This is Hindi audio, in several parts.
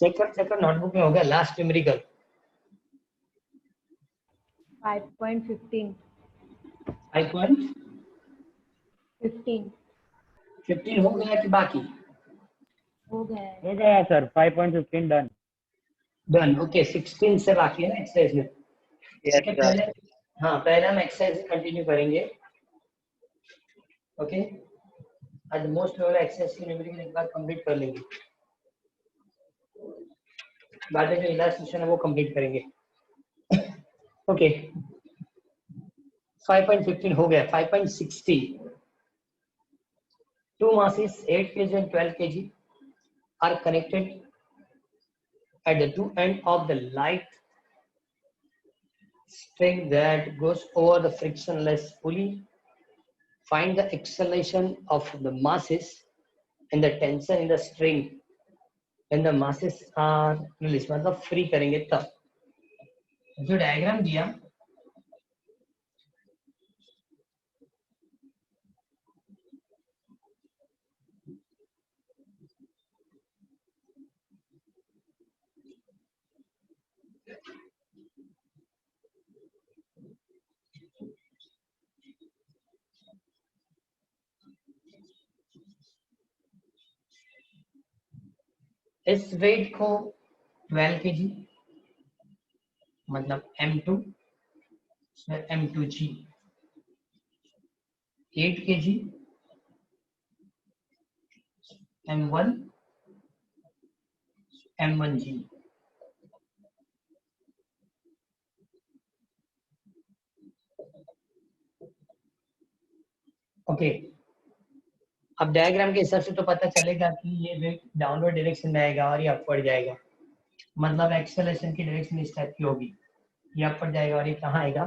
चेक कर नोटबुक में होगा लास्ट न्यूमेरिकल 5.15 5.15 हो गया कि बाकी हो गया है। हो गया सर 5.15 डन। डन ओके 16 से बाकी है ना एक्सरसाइज में। यस ठीक है, सर। पहले हाँ पहले हम एक्सरसाइज कंटिन्यू करेंगे। ओके आज मोस्ट वाला एक्सरसाइज की न्यूमेरिकल एक बार कंप्लीट कर लेंगे, बाद में जो इलास्ट्रेशन है वो कंप्लीट करेंगे। ओके 5.15 हो गया। 5.60 two masses 8 kg and 12 kg are connected at the two end of the light string that goes over the frictionless pulley. Find the acceleration of the masses and the tension in the string when the masses are released। मतलब फ्री करेंगे तब। जो डायग्राम दिया इस वेट को 12 kg मतलब M2 M2G 8 kg M1 M1G। Okay अब डायग्राम के हिसाब से तो पता चलेगा कि ये वेट डाउनवर्ड डायरेक्शन में आएगा और ये अपवर्ड जाएगा, मतलब एक्सेलरेशन की डायरेक्शन इस टाइप की होगी, ये अपवर्ड जाएगा और ये कहाँ आएगा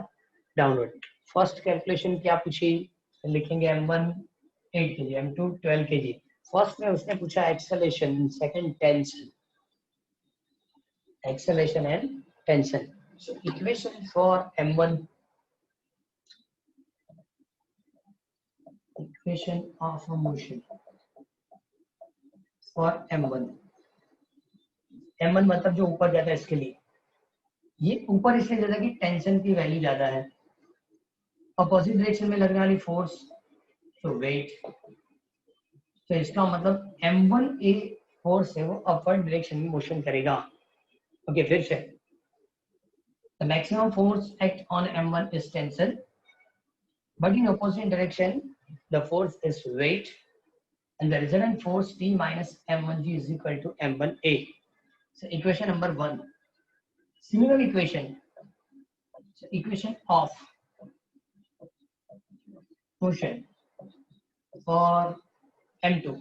डाउनवर्ड। फर्स्ट कैलकुलेशन क्या पूछी, लिखेंगे M1 8 kg M2 12 kg। First में उसने पूछा acceleration, second tension, acceleration and tension. So equation for M1, equation of a motion for M1। M1 मतलब जो ऊपर जाता है इसके लिए, ये ऊपर इसलिए जाता है कि टेंशन की वैल्यू ज्यादा है, अपोजिट डायरेक्शन में लगने वाली फोर्स तो वेट, तो इसका मतलब M1 ए फोर्स है वो अपवर्ड डायरेक्शन में मोशन करेगा। ओके फिर से the maximum force act on M1 is tensile, but in opposite direction the force is weight and the resultant force T minus M1G is equal to M1A। So equation number 1, similar equation, so equation of motion for M2।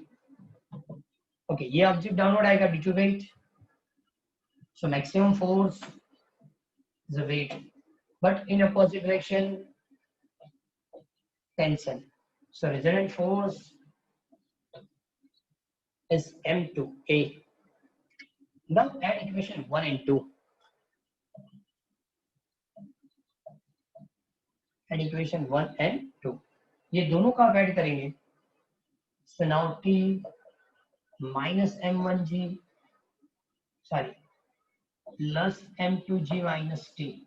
okay ये ऑब्जेक्ट डाउनवर्ड आएगा due to weight, so maximum force is the weight, but in opposite direction tension, so resultant force is M2A। now add equation 1 and 2, add equation 1 and 2, ये दोनों का ऐड करेंगे, so now T minus M1G sorry plus M2G minus T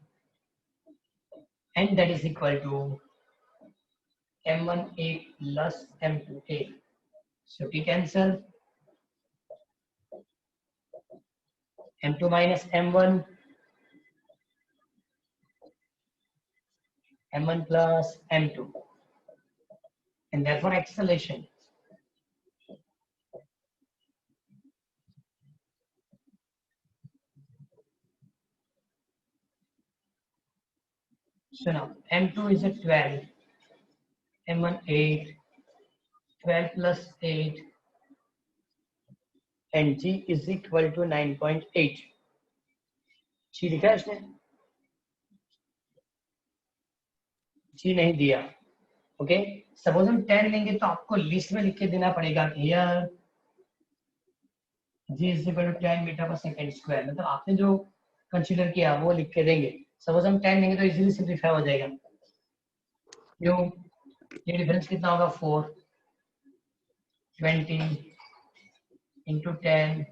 and that is equal to M1A plus M2A। so T cancel, M2 minus M1, M1 plus M2, and therefore acceleration so now M2 is at 12, M1 8, 12 plus 8 and G is equal to 9.8। G लिखा है इसने, G नहीं दिया। ओके सपोज हम 10 लेंगे तो आपको लिस्ट में लिख के देना पड़ेगा here G is equal to 10 metre पर सेकंड स्क्वायर, मतलब आपने जो कंसीडर किया वो लिख के देंगे। सपोज हम 10 लेंगे तो इजीली सिंपलीफाई हो जाएगा, क्यों ये डिफरेंस कितना होगा 4 20 into 10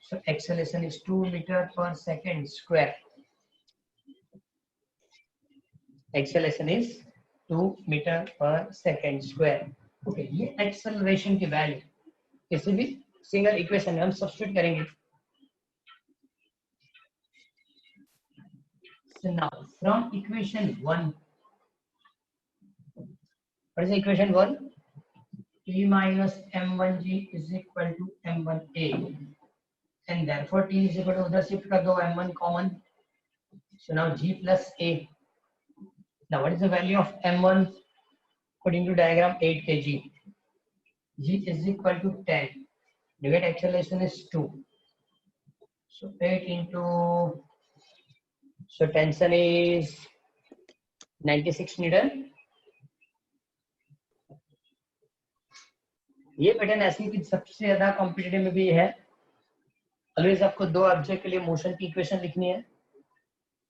So acceleration is 2 meter per second square. Acceleration is 2 meter per second square. Okay, ये acceleration की वैल्यू किसी भी सिंगल इक्वेशन में हम सब्स्टिट्यूट करेंगे. So now from equation 1, what is the equation 1? T minus m1g is equal to m1a, and therefore t is equal to, उधर शिफ्ट कर दो m1 common. So now g plus a. Now what is the value of m1 according to diagram? 8 kg. G is equal to 10. You get acceleration is 2. So 8 into, so tension is 96 Newton. ये पैटर्न ऐसी कि सबसे ज्यादा कॉम्पिटिटिव में भी है. ऑलवेज आपको दो ऑब्जेक्ट के लिए मोशन की इक्वेशन लिखनी है.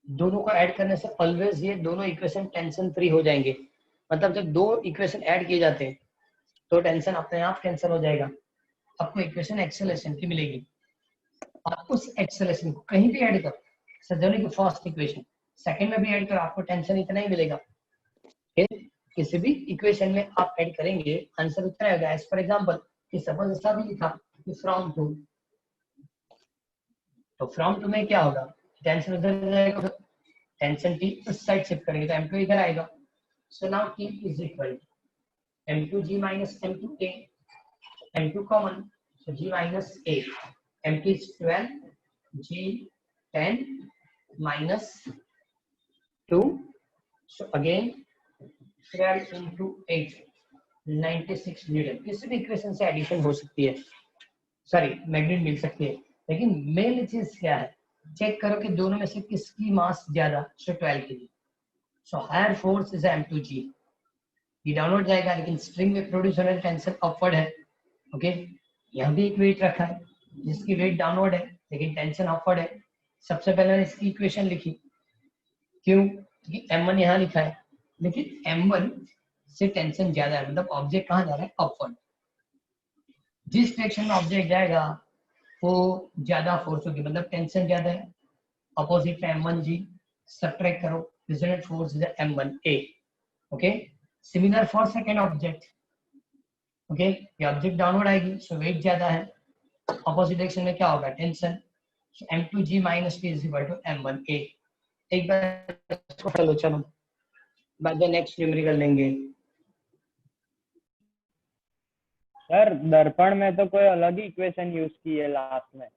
दोनों को ऐड करने से ऑलवेज ये दोनों इक्वेशन टेंशन फ्री हो जाएंगे. मतलब जब दो इक्वेशन ऐड किए जाते हैं तो टेंशन अपने आप कैंसिल हो जाएगा. आपको इक्वेशन एक्सेलरेशन की मिलेगी. आप उस एक्सेलरेशन को कहीं भी ऐड करो, सजोनी की फर्स्ट इक्वेशन सेकंड में भी ऐड करो, आपको टेंशन इतना ही मिलेगा. किसी भी इक्वेशन में आप ऐड करेंगे आंसर उतना आएगा. एज फॉर एग्जांपल कि सपोज ऐसा भी लिखा कि फ्रॉम टू, तो फ्रॉम टू में क्या होगा, टेंशन उधर जाएगा, टेंशन टी उस साइड शिफ्ट करेंगे तो m2 इधर आएगा. So now t is equal m2g minus m2a, m2 common, so g minus a, m2 is 12, g 10 minus 2, so again 12 into 8, 96 Newton. किसी भी इक्वेशन से एडिशन हो सकती है, सॉरी मैग्नेट मिल सकती है, लेकिन मेन चीज क्या है, चेक करो कि दोनों में से किसकी मास ज्यादा. सो 12 के लिए, so higher force is m2g. ये डाउनवर्ड जाएगा लेकिन स्ट्रिंग में प्रोड्यूस होने टेंशन अपवर्ड है. ओके, यहाँ भी एक वेट रखा है जिसकी वेट डाउनवर्ड है लेकिन टेंशन अपवर्ड है. सबसे पहले मैंने इसकी इक्वेशन लिखी. क्यों? क्योंकि m1 यहाँ लिखा है लेकिन m1 से टेंशन ज्यादा है, मतलब ऑब्जेक्ट कहाँ जा रहा है, अपवर्ड. जिस डायरेक्शन में ऑब्जेक्ट जाएगा वो ज्यादा फोर्स होगी, मतलब टेंशन ज्यादा है. अपोजिट में m1g, सब्ट्रैक्ट करो, resultant force is m1a. Okay, similar for second object. Okay, ये ऑब्जेक्ट डाउनवर्ड आएगी सो वेट ज्यादा है, अपोजिट डायरेक्शन में क्या होगा, tension. m2g minus t is equal to m1a. एक बार इसको चलो बाद में नेक्स्ट न्यूमेरिकल लेंगे. सर दर्पण में तो कोई अलग ही इक्वेशन यूज की है लास्ट में.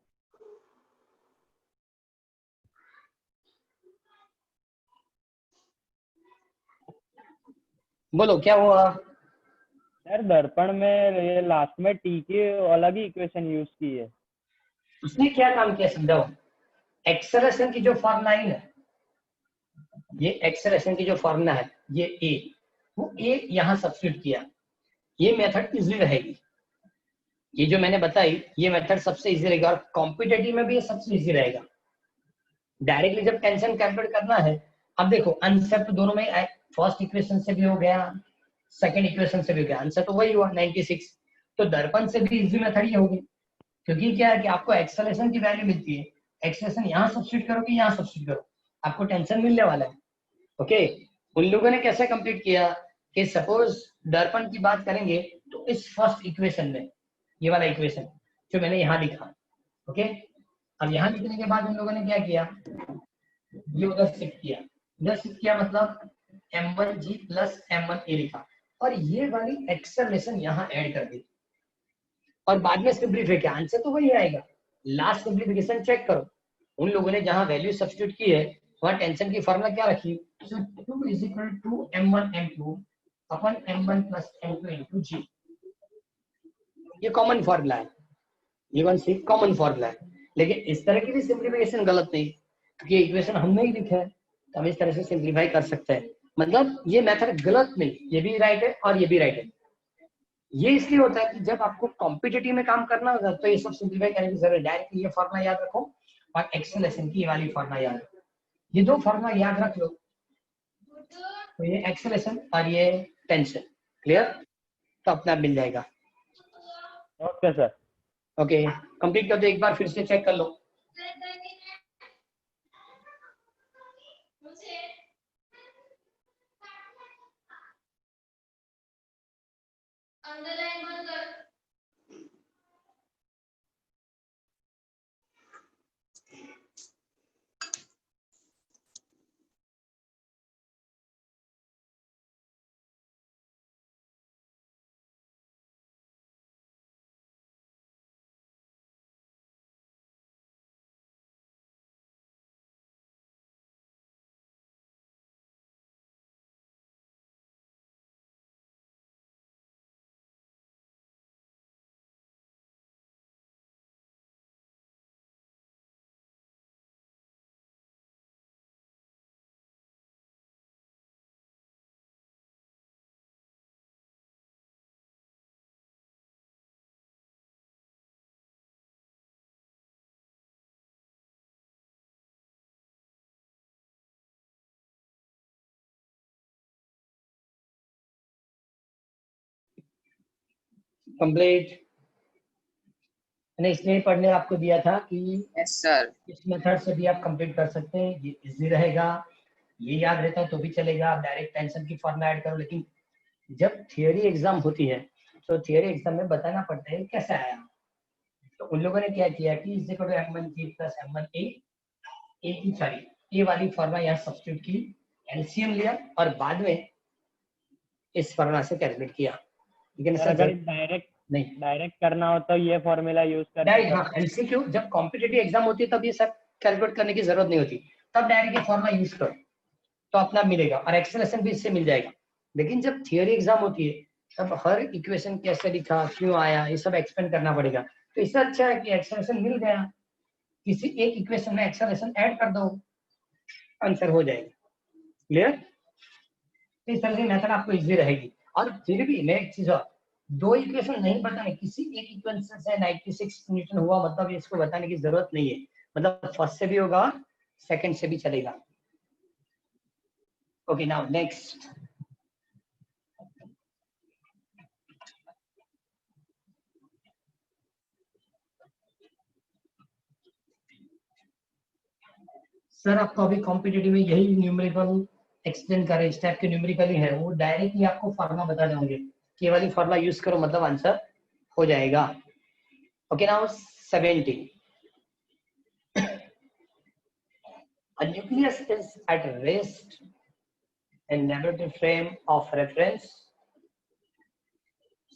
बोलो क्या हुआ. सर दर्पण में ये लास्ट में टी की अलग ही इक्वेशन यूज की है. उसने क्या काम किया समझाओ. एक्सेलरेशन की जो फॉर्मूला है, ये एक्सेलरेशन की जो फॉर्मूला है, ये ए, वो ए यहाँ सब्स्टिट्यूट किया. ये मेथड इजी रहेगी. ये जो मैंने बताई ये मेथड सबसे इजी रहेगा और कॉम्पिटिटिव में भी ये सबसे इजी रहेगा. डायरेक्टली जब टेंशन कैलकुलेट करना है, अब देखो आंसर तो दोनों में फर्स्ट इक्वेशन से भी हो गया, सेकंड इक्वेशन से भी हो गया, आंसर तो वही हुआ 96. तो दर्पण से भी इजी मेथड ये होगी, क्योंकि क्या है कि आपको एक्सेलरेशन की वैल्यू मिलती है. एक्सेलरेशन यहाँ सब्स्टिट्यूट करो कि यहाँ सब्स्टिट्यूट करो, आपको टेंशन मिलने वाला है. ओके, उन लोगों ने कैसे कंप्लीट किया कि सपोज दर्पण की बात करेंगे तो इस फर्स्ट इक्वेशन में ये वाला इक्वेशन जो मैंने यहाँ लिखा. ओके, अब यहाँ लिखने के बाद उन लोगों ने क्या किया, ये उधर शिफ्ट किया. उधर शिफ्ट किया मतलब m1g प्लस m1a लिखा और ये वाली एक्सेलरेशन यहाँ ऐड कर दी और बाद में सिंपलीफाई किया. आंसर तो वही आएगा. लास्ट सिंपलीफिकेशन चेक करो, उन लोगों ने जहाँ वैल्यू सब्स्टिट्यूट की है वहाँ टेंशन की फॉर्मूला क्या रखी. So 2 is equal to m1 m2 upon m1 plus m2 into g. ये कॉमन फॉर्मूला है, ये कौन सी कॉमन फॉर्मूला है. लेकिन इस तरह की भी सिंपलीफिकेशन गलत नहीं, क्योंकि इक्वेशन हमने ही लिखा है तो हम इस तरह से सिंपलीफाई कर सकते हैं. मतलब ये मेथड गलत नहीं, ये भी राइट है और ये भी राइट है. ये इसलिए होता है कि जब आपको कॉम्पिटिटिव में काम करना होगा तो ये सब सिंपलीफाई करने की जरूरत. डायरेक्टली ये फॉर्मूला याद रखो और एक्सेलरेशन की वाली फॉर्मूला याद रखो. ये दो फॉर्मूला याद रख लो तो ये एक्सेलरेशन और ये टेंशन क्लियर तो अपना मिल जाएगा. Okay sir. ओके कंप्लीट कर दो, एक बार फिर से चेक कर लो। कंप्लीट। मैंने इसलिए पढ़ने आपको दिया था कि यस सर। इस मेथड से भी आप कंप्लीट कर सकते हैं, ये इजी रहेगा, ये याद रहता है तो भी चलेगा। आप डायरेक्ट टेंशन की फॉर्मूला ऐड करो, लेकिन जब थियरी एग्जाम होती है तो थियरी एग्जाम में बताना पड़ता है कैसे आया। तो उन लोगों ने क्या किया कि is equal to m1g plus m1a, A की सॉरी ए वाली फॉर्मूला यहाँ सब्स्टिट्यूट की, एलसीएम लिया और बाद में इस फॉर्मूला से कैलकुलेट किया। लेकिन सर अगर डायरेक्ट करना हो तो ये फॉर्मूला यूज डायरेक्ट, हाँ करके एमसीक्यू जब कॉम्पिटिटिव एग्जाम होती है तब ये सब कैलकुलेट करने की जरूरत नहीं होती, तब डायरेक्ट ये फॉर्मूला यूज करो तो अपना मिलेगा और एक्सेलेशन भी इससे मिल जाएगा। लेकिन जब थियरी एग्जाम होती है तब हर इक्वेशन कैसे लिखा, क्यों आया, ये सब एक्सप्लेन करना पड़ेगा। तो इससे अच्छा है कि एक्सेलेशन मिल गया, किसी एक इक्वेशन में एक्सेलेशन ऐड कर दो, आंसर हो जाएगा। क्लियर? इस तरह से मेथड आपको इजी रहेगी। और फिर भी मैं एक चीज और, दो इक्वेशन नहीं बताने, किसी एक इक्वेशन से 96 न्यूटन हुआ मतलब इसको बताने की जरूरत नहीं है, मतलब फर्स्ट से भी होगा सेकंड से भी चलेगा। ओके नाउ नेक्स्ट, सर आपको अभी कॉम्पिटिटिव में यही न्यूमेरिकल एक्सप्लेन कर रहे हैं, इस टाइप के न्यूमेरिकल ही है, वो डायरेक्टली आपको फार्मूला बता देंगे कि ये वाली फार्मूला यूज करो मतलब आंसर हो जाएगा। Okay now 70, a nucleus is at rest in negative frame of reference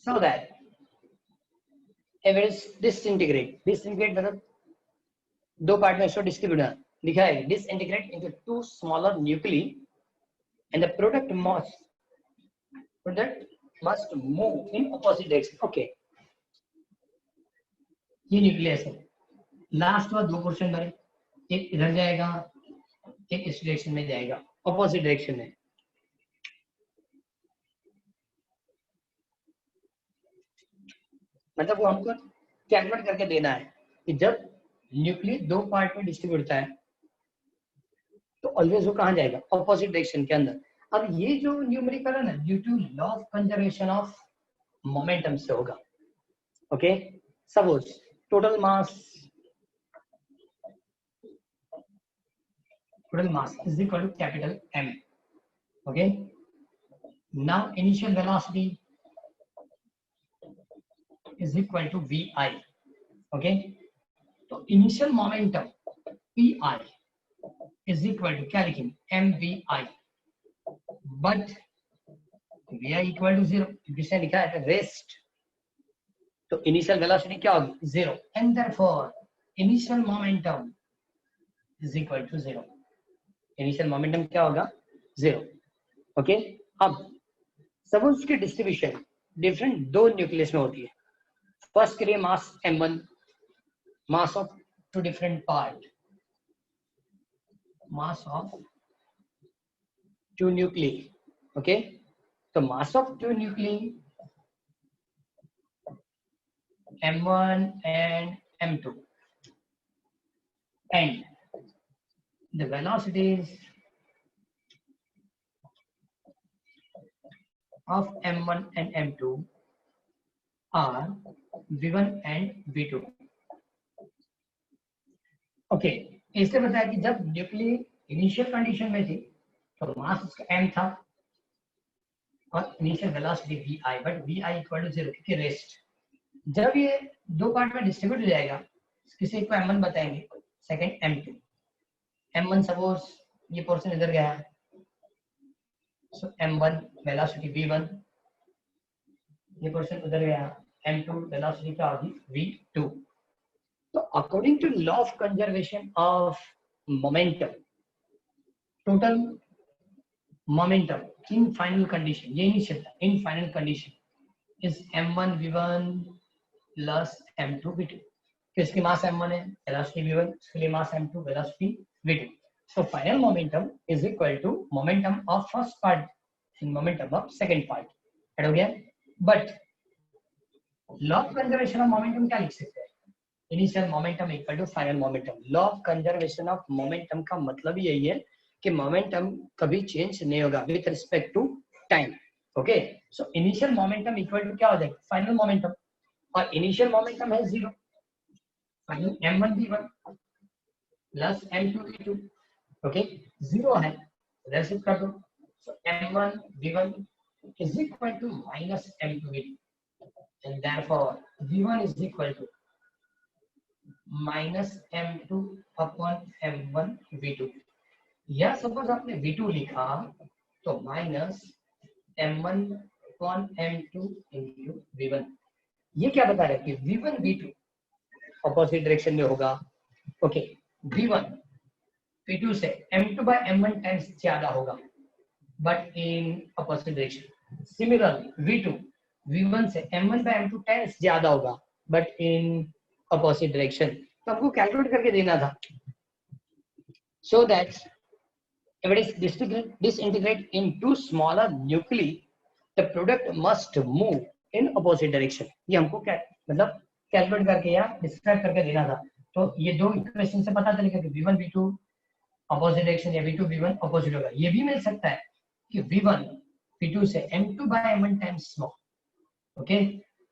so that it is disintegrate मतलब दो पार्ट में इसको डिस्ट्रीब्यूट लिखा है, disintegrate into two smaller nuclei and the product must move in opposite direction. Okay, ये न्यूक्लियस है, लास्ट में दो पोर्शन बने, एक इधर जाएगा एक इस डायरेक्शन में जाएगा, ऑपोजिट डायरेक्शन में। मतलब वो हमको कैलकुलेट करके देना है कि जब न्यूक्लियस दो पार्ट में डिस्ट्रीब्यूट होता है तो ऑलवेज वो कहाँ जाएगा, ऑपोजिट डायरेक्शन के अंदर। अब ये जो न्यूमेरिकल है ना, due to law of conservation of momentum से होगा। Okay, suppose total mass is equal to capital M. Okay, now initial velocity is equal to VI. Okay, तो initial momentum PI is equal to क्या लिखेंगे, MVI, but VI equal to 0 जिसे लिखा है रेस्ट, तो initial velocity क्या होगी 0 and therefore initial momentum is equal to 0. Initial momentum क्या होगा 0. ओके, अब सपोज की डिस्ट्रीब्यूशन डिफरेंट दो न्यूक्लियस में होती है। फर्स्ट के लिए mass m1, mass of two different part, mass of two nucleus. Okay, तो mass of two nucleus m1 and m2 and the velocities of m1 and m2 are v1 and v2। ओके, इसने बताया कि जब न्यूक्लियर इनिशियल कंडीशन में थी तो मास उसका m था और initial velocity vi, but vi equal to 0 क्योंकि रेस्ट। जब ये दो पार्ट में डिस्ट्रीब्यूट हो जाएगा, किसी को m1 बताएंगे, सेकंड m2। m1 सपोज ये पोर्शन इधर गया है, सो m1 वेलोसिटी v1, ये पोर्शन उधर गया, m2 वेलोसिटी क्या होगी v2। तो according to law of conservation of momentum, total momentum in final condition, ये इनिशियल था, in final condition is m1 v1 plus m2 v2। किसकी मास m1 है, वेलोसिटी v1, इसके लिए मास m2, velocity v2। So final momentum is equal to momentum of first part and momentum of second part। Add हो गया। But law of conservation of momentum क्या लिख सकते हैं, initial momentum equal to final momentum. Law of conservation of momentum का मतलब यही है कि मोमेंटम कभी चेंज नहीं होगा with respect to time. Okay, so initial momentum equal to क्या हो जाएगा, फाइनल मोमेंटम, और इनिशियल मोमेंटम है 0, final m1 v1 plus m2 v2। Okay, 0 है, रेसिप कर दो, सो m1 v1 is equal to minus m2 v2, and therefore v1 is equal to minus m2 upon m1 v2। या सपोज आपने v2 लिखा तो minus m1 upon m2 into v1। ये क्या बता रहा है कि v1 v2 ऑपोजिट डायरेक्शन में होगा। ओके, v1 v2 से m2 by m1 टाइम्स ज्यादा होगा but in opposite direction. Similarly v2 v1 से m1 by m2 टाइम्स ज्यादा होगा बट इन ऑपोजिट डायरेक्शन। तो आपको कैलकुलेट करके देना था, so that if it is disintegrate into smaller nuclei, the product must move in opposite direction। ये हमको क्या मतलब कैलकुलेट करके या डिस्क्राइब करके देना था। तो ये दो इक्वेशन से पता चलेगा कि v1 v2 ऑपोजिट डायरेक्शन या v2 v1 ऑपोजिट होगा। ये भी मिल सकता है कि v1 v2 से m2 by m1 times small, okay,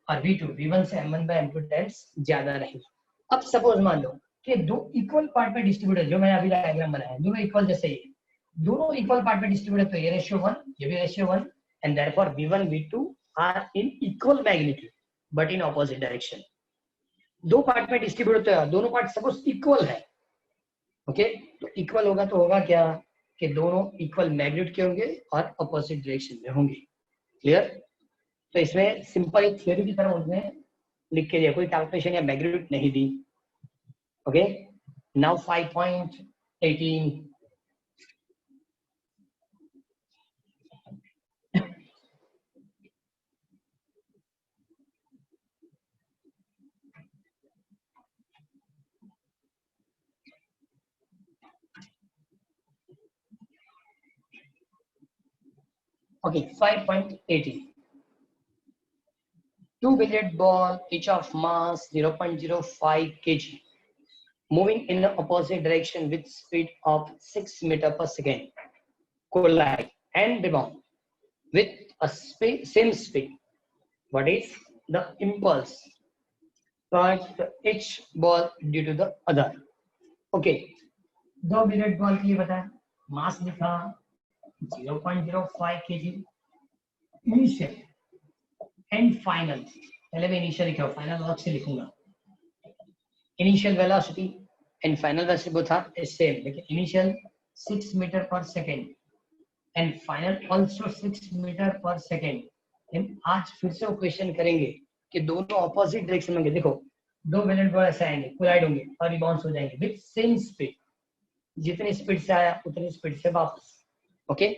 और v2 v1 से m1 by m2 टाइम्स ज्यादा रहेगा। अब सपोज मान लो कि दो इक्वल पार्ट में डिस्ट्रीब्यूट है, जो मैंने अभी डायग्राम बनाया है, दोनों इक्वल जैसे ही दोनों इक्वल पार्ट में डिस्ट्रीब्यूट है, तो ये रेशियो 1, ये भी ratio 1, and therefore v1 v2 are in equal magnitude but in opposite direction. दो पार्ट में डिस्ट्रीब्यूट होता है, दोनों पार्ट सपोज इक्वल है, ओके, तो इक्वल होगा तो होगा क्या कि दोनों इक्वल मैग्नीट्यूड के होंगे और ऑपोजिट डायरेक्शन में होंगे। क्लियर? तो इसमें सिंपल थ्योरी की तरह उन्होंने लिख के दिया, कोई कैलकुलेशन या मैग्नीट्यूड नहीं दी। Okay, now 5.18 Okay, 5.80. Two billiard ball, each of mass 0.05 kg, moving in the opposite direction with speed of 6 meters per second, collide and rebound with a same speed. What is the impulse caused each ball due to the other? Okay, दो बिलियर्ड बॉल के लिए बताया, मास लिखा 0.05 kg, इनिशियल एंड फाइनल, पहले मैं इनिशियल लिखा हूं, फाइनल अलग से लिखूंगा। Initial velocity and final velocity वो था सेम, लेकिन इनिशियल 6 मीटर पर second and final also 6 metre पर सेकेंड। आज फिर से वो क्वेश्चन करेंगे कि दोनों ऑपोजिट डायरेक्शन में, देखो दो बिलियर्ड बॉल ऐसे आएंगे, कोलाइड होंगे और रिबाउंस हो जाएंगे विद सेम स्पीड, जितनी स्पीड से आया उतनी स्पीड से वापस। ओके,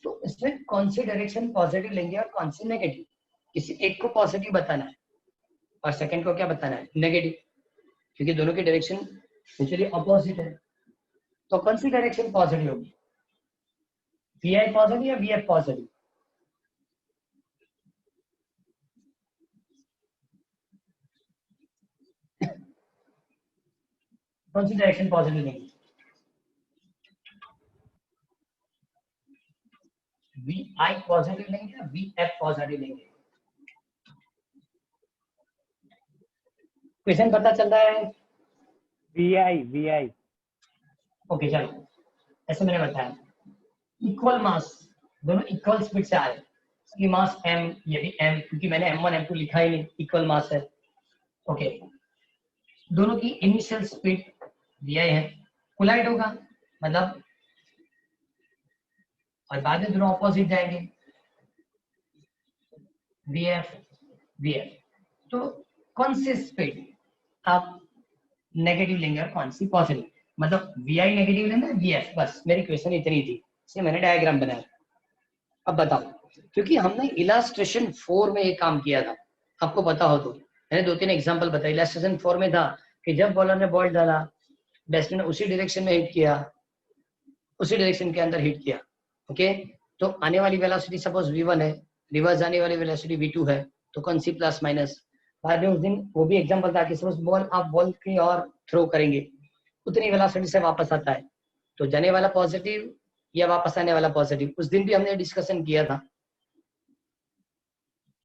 तो इसमें कौन सी डायरेक्शन पॉजिटिव लेंगे और कौन सी नेगेटिव, किसी एक को पॉजिटिव बताना है और सेकंड को क्या बताना है, नेगेटिव, क्योंकि दोनों की डायरेक्शन एक्चुअली अपोजिट है। तो कौन सी डायरेक्शन पॉजिटिव होगी, vi पॉजिटिव या vf पॉजिटिव? कौन सी डायरेक्शन पॉजिटिव लेंगे, vi पॉजिटिव लेंगे या vf पॉजिटिव लेंगे? क्वेश्चन पता चल रहा है? VI ओके चलो, ऐसे मैंने बताया इक्वल मास, दोनों इक्वल स्पीड से आ रहे हैं। इसकी मास m, ये भी m, क्योंकि मैंने m1 m2 लिखा ही नहीं, इक्वल मास है। ओके, दोनों की इनिशियल स्पीड vi है, कोलाइड होगा मतलब, और बाद में दोनों ऑपोजिट जाएंगे, vf। तो कौन सी स्पीड आप नेगेटिव लेंगे और कौन सी पॉजिटिव, मतलब vi नेगेटिव लेना है vf, बस मेरी क्वेश्चन इतनी थी, इसलिए मैंने डायग्राम बनाया। अब बताओ, क्योंकि हमने इलास्ट्रेशन 4 में ये काम किया था, आपको पता हो तो मैंने 2-3 एग्जांपल बताए। इलास्ट्रेशन 4 में था कि जब बॉलर ने बॉल डाला, बैट्समैन ने उसी डायरेक्शन में हिट किया, उसी डायरेक्शन के अंदर हिट किया। ओके, तो आने वाली वेलोसिटी सपोज v1 है, रिवर्स जाने वाली वेलोसिटी v2 है, तो कौन सी प्लस माइनस। बाद में उस दिन वो भी एग्जांपल था कि सपोज बॉल आप बॉल की और थ्रो करेंगे, उतनी वेलोसिटी से वापस आता है, तो जाने वाला पॉजिटिव या वापस आने वाला पॉजिटिव। उस दिन भी हमने डिस्कशन किया था,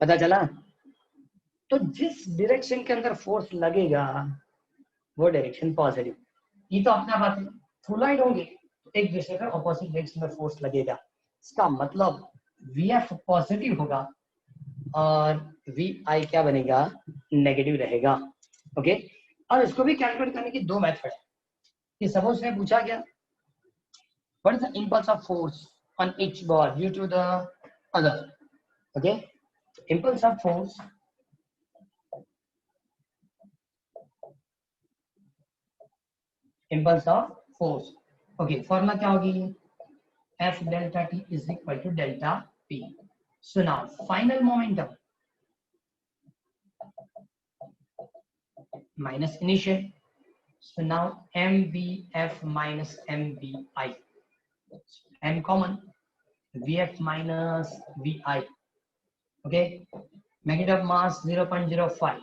पता चला। तो जिस डायरेक्शन के अंदर फोर्स लगेगा वो डायरेक्शन पॉजिटिव। ये तो अपना बात है, कोलाइड होंगे तो एक दूसरे का ऑपोजिट डायरेक्शन में फोर्स लगेगा, इसका मतलब vf पॉजिटिव होगा और vi क्या बनेगा, नेगेटिव रहेगा। ओके, और इसको भी कैलकुलेट करने की 2 मेथड है। कि सपोज ने पूछा क्या, what is the impulse of force on each ball due to the other. Okay, impulse of force okay, formula क्या होगी, F delta T is equal to delta P. So now final momentum minus initial, so now mvf minus mvi, m common, vf minus vi. Okay, magnitude of mass 0.05,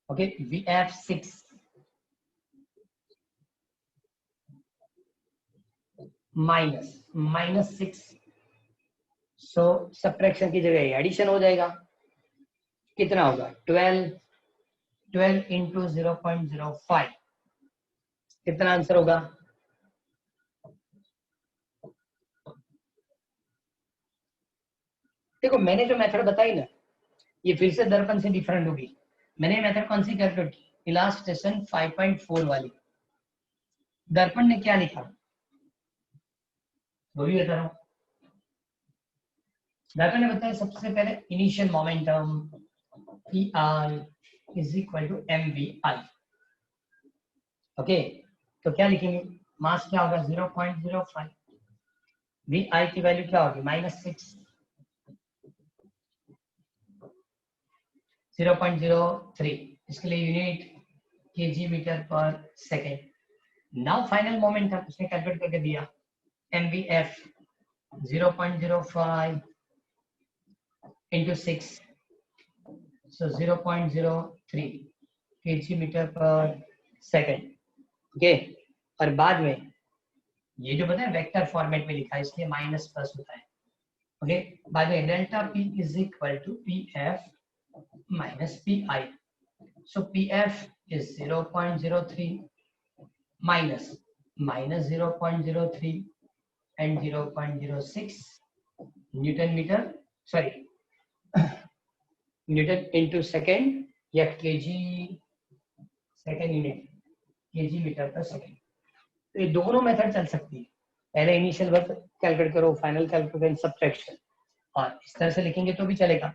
okay, vf 6, minus 6, so subtraction की जगह एडिशन हो जाएगा, कितना होगा 12 इंटू 0.05, कितना आंसर होगा, देखो मैंने जो मेथड बताई ना, ये फिर से दर्पण से डिफरेंट होगी। मैंने मेथड कौन सी कैलकुलेट की, इलास्ट्रेशन 5.4 वाली। दर्पण ने क्या लिखा वो भी बता रहा हूं। दर्पण ने बताया सबसे पहले initial momentum Pr is equal to mvi। Okay, तो क्या लिखेंगे, मास क्या होगा 0.05, vi की वैल्यू क्या होगी -6, 0.03, इसके लिए यूनिट kg मीटर पर सेकेंड। नाउ फाइनल मोमेंटम उसने कैलकुलेट करके दिया, mvf 0.05 into 6, so 0.03 kg metre पर सेकेंड। ओके, और बाद में ये जो बताया वेक्टर फॉर्मेट में लिखा है, इसलिए माइनस प्लस होता है। ओके, बाद में delta p is equal to pf minus pi, so pf is 0.03 minus 0.03 and 0.06 newton metre, sorry newton into second या kg second unit, kg metre पर सेकेंड। तो ये दोनों मेथड चल सकती है, पहले इनिशियल वर्क कैलकुलेट करो, फाइनल कैलकुलेट सब्ट्रैक्शन, और इस तरह से लिखेंगे तो भी चलेगा।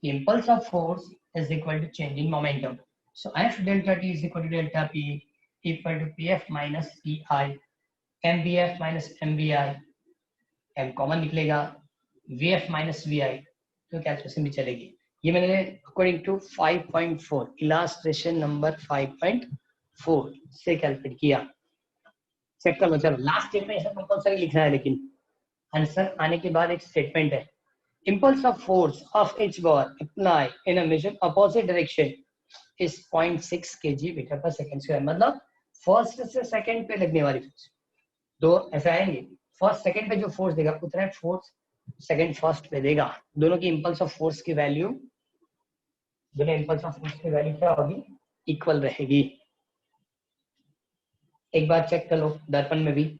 impulse of force is equal to change in momentum, so F delta T is equal to delta P equal to PF minus PI, MVF minus MVI, M common निकलेगा, VF minus VI, तो कैलकुलेशन भी चलेगी। ये मैंने अकॉर्डिंग टू 5.4 इलास्ट्रेशन नंबर 5.4 से कैलकुलेट किया। चेक कर लो, चलो लास्ट स्टेप में ऐसा कंपलसरी लिखना है, लेकिन आंसर आने के बाद एक स्टेटमेंट है, impulse of force of each ball applied in a measured opposite direction is 0.6 kg metre पर सेकंड स्क्वायर। मतलब फर्स्ट से सेकंड पे लगने वाली फोर्स दो ऐसे आएंगे, फर्स्ट सेकंड पे जो फोर्स देगा उतना फोर्स सेकंड फर्स्ट पे देगा। दोनों की इंपल्स ऑफ फोर्स की वैल्यू दोनों इम्पल्स ऑफ फोर्स की वैल्यू क्या होगी, इक्वल रहेगी। एक बार चेक कर लो दर्पण में भी।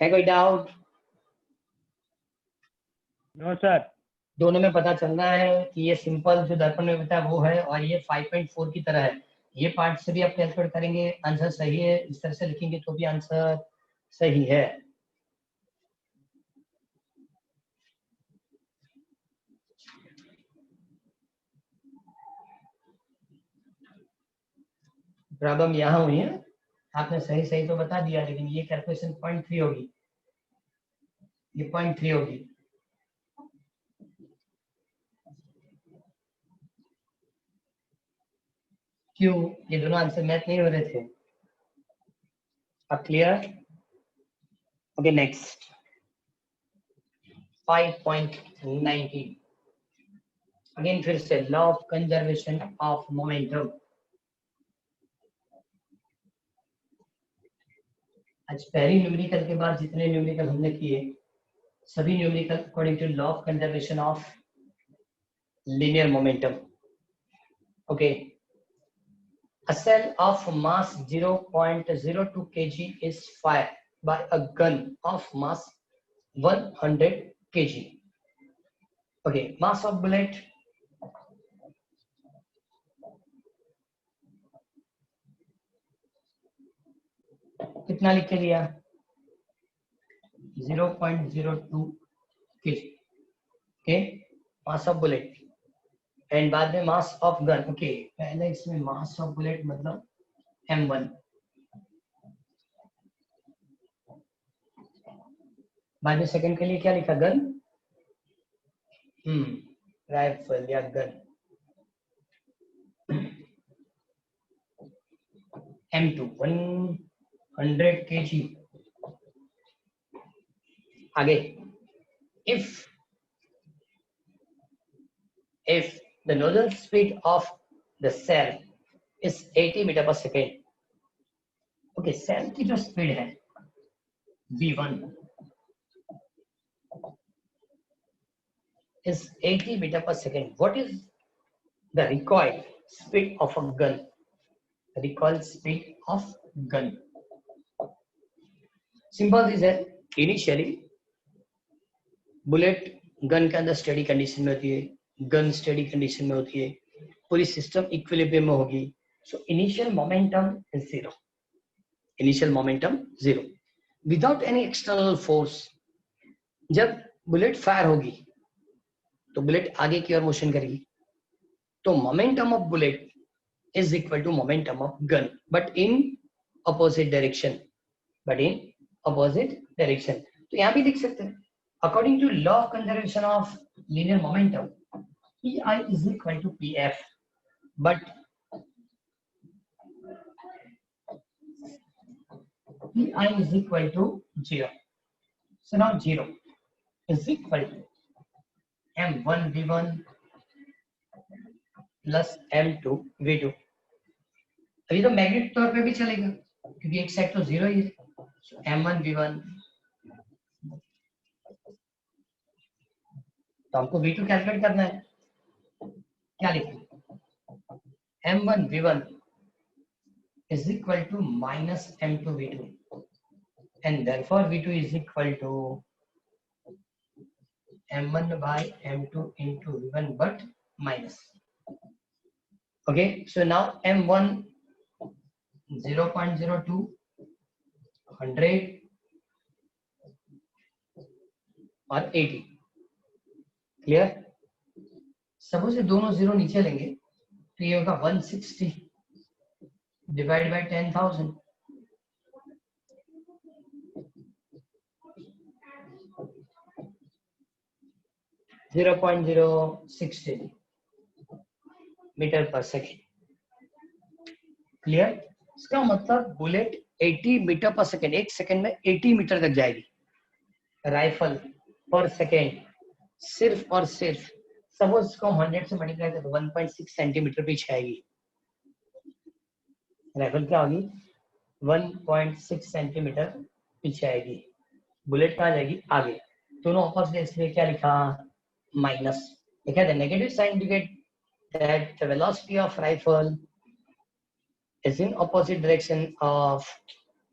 है कोई डाउट? No sir. दोनों में पता चल रहा है कि ये सिंपल जो दर्पण में बताया वो है, और ये 5.4 की तरह है। ये पार्ट से भी आप कैलकुलेट करेंगे, आंसर सही है। इस तरह से लिखेंगे तो भी आंसर सही है। प्रॉब्लम यहाँ हुई है, आपने सही सही तो बता दिया, लेकिन ये कैलकुलेशन 0.3 होगी, ये 0.3 होगी। क्यों? ये दोनों आंसर मैच नहीं हो रहे थे। अब क्लियर? Okay next 5.19। अगेन फिर से law of conservation of momentum. आज पहली न्यूमेरिकल के बाद जितने न्यूमेरिकल हमने किए सभी numerical according to law of conservation of linear momentum. Okay, a cell of mass 0.02 kg is fired by a gun of mass 100 kg. Okay, mass of bullet कितना लिख के दिया? 0.02 kg. Okay, mass of bullet and बाद में मास ऑफ गन। ओके, पहले इसमें मास ऑफ बुलेट मतलब m1, बाद में सेकंड के लिए क्या लिखा? गन, राइफल या गन m2 100 kg। आगे if the nozzle speed of the cell is 80 meter per second, okay, cell की जो स्पीड है v1 is 80 meter per second, what is the recoil speed of a gun? Recoil speed of gun simple चीज है। इनिशियली बुलेट गन के अंदर स्टेडी कंडीशन में होती है, गन स्टेडी कंडीशन में होती है, पूरी सिस्टम इक्विलिब्रियम में होगी। So initial momentum is zero, initial momentum zero without any external force. जब बुलेट फायर होगी तो बुलेट आगे की ओर मोशन करेगी, तो momentum of bullet is equal to momentum of gun but in opposite direction, but in opposite direction. तो यहां भी लिख सकते हैं according to law of conservation of linear momentum, Pi is equal to Pf, but Pi is equal to 0. So now 0 is equal to m1 v1 plus m2 v2। अभी तो मैग्नेटिक तौर पे भी चलेगा क्योंकि एक साइड तो 0 ही है। So m1 v1, तो हमको v2 कैलकुलेट करना है, क्या लिखें? m1 v1 is equal to minus m2 v2 and therefore v2 is equal to m1 by m2 into v1 but minus. Okay, so now m1 0.02 100 और 80। क्लियर? सपोज ये दोनों जीरो नीचे लेंगे तो ये होगा 160 डिवाइड बाय 10,000। जीरो 0.060 मीटर पर सेकेंड। क्लियर? इसका मतलब बुलेट 80 मीटर पर सेकेंड, एक सेकेंड में 80 मीटर तक जाएगी। राइफल पर सेकेंड सिर्फ और सिर्फ सपोज इसको 100 से मल्टीप्लाई करें तो 1.6 सेंटीमीटर पीछे आएगी। राइफल क्या होगी? 1.6 सेंटीमीटर पीछे आएगी। बुलेट कहाँ जाएगी? आगे। दोनों ऑपोजिट, इसलिए क्या लिखा? माइनस लिखा। The negative sign indicate that the velocity of rifle is in opposite direction of